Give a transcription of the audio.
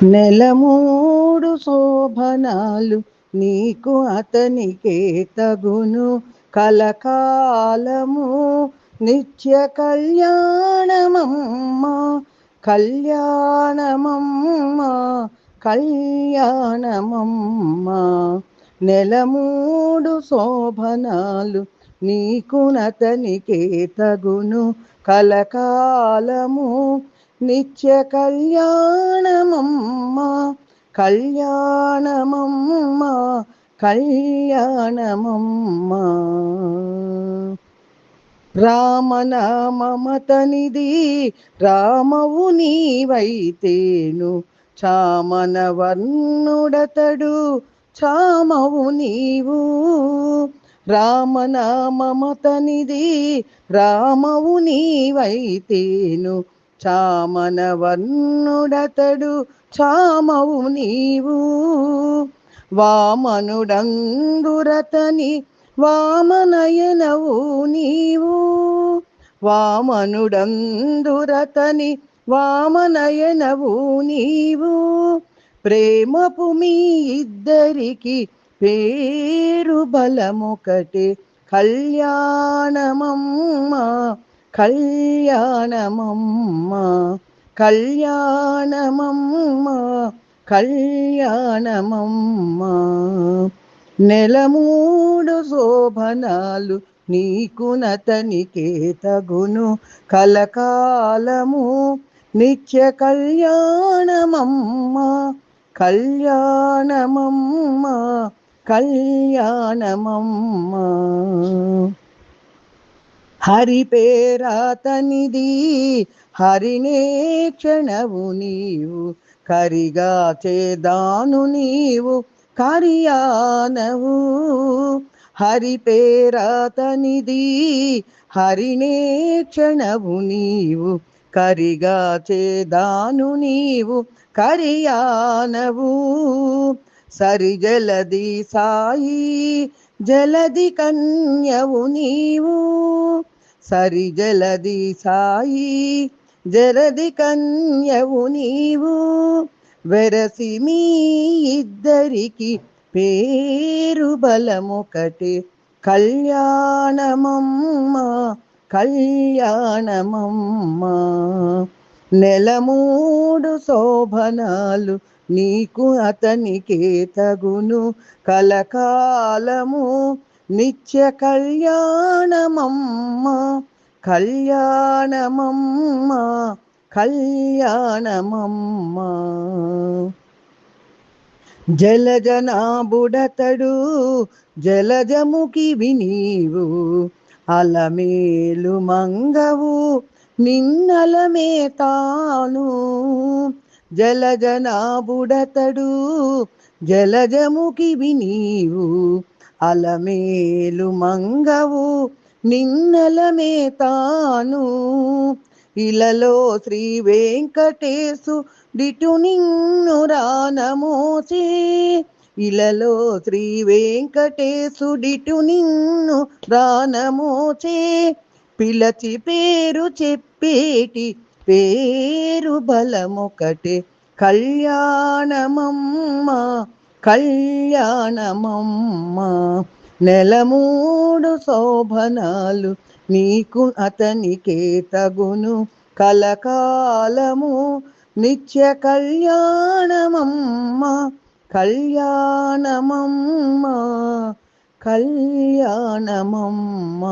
నెలమూడు శోభనాలు నీకు అతనికే తగును కలకాలము నిత్య కళ్యాణమమ్మ కళ్యాణమమ్మ కళ్యాణమమ్మ నెలమూడు శోభనాలు నీకు నతనికే తగును కలకాలము నిత్య కళ్యాణమమ్మ కళ్యాణమమ్మ కళ్యాణమమ్మ రామనామమతనిది రామవు నీవైతేను చామన వర్ణుడతడు చామవు నీవు రామనామమతనిది రామవు నీవైతేను చామన వర్ణుడతడు చామవు నీవు వామనుడందురతని వామనయనవు నీవు వామనుడందురతని వామనయనవు నీవు ప్రేమపు మీ ఇద్దరికి పేరు బలమొకటే కళ్యాణమమ్మ కళ్యాణమమ్మ కళ్యాణమమ్మ కళ్యాణమమ్మ నెలమూడు శోభనాలు నీకు నతనికే తగును కలకాలము నిత్య కళ్యాణమమ్మ కళ్యాణమమ్మ కళ్యాణమమ్మ హరి పేరాతనిది హరినే క్షణవు నీవు కరిగా చేదాను నీవు కరియానవు హరి పేరాతనిది హరినే క్షణవు నీవు కరిగా చేదాను నీవు కరియానవు సరి జలది సాయి జలది కన్యవు నీవు సరి జలది సాయి జలది కన్యవు నీవు వెరసి మీ ఇద్దరికి పేరు బలమొకటే కళ్యాణమమ్మ కళ్యాణమమ్మ నెలమూడు శోభనాలు నీకు అతనికే తగును కలకాలము నిత్య కళ్యాణమమ్మ కళ్యాణమమ్మ కళ్యాణమమ్మ జలజనాబుడతడు జలజముఖివి నీవు అలమేలు మంగవు నిన్నలమే తాను జలజనాబుడతడు జలజముఖివి నీవు అలమేలు మంగవు నిన్నలమే తాను ఇలలో శ్రీ వెంకటేశు డిటు నిన్ను రానమోసే ఇలలో శ్రీ వెంకటేశు డిటు నిన్ను రానమోసే పిలచి పేరు చెప్పేటి పేరు బలమొకటే కళ్యాణమమ్మ కళ్యాణమమ్మ నెలమూడు శోభనాలు నీకు అతనికే తగును కలకాలము నిత్య కళ్యాణమమ్మ కళ్యాణమమ్మ కళ్యాణమమ్మ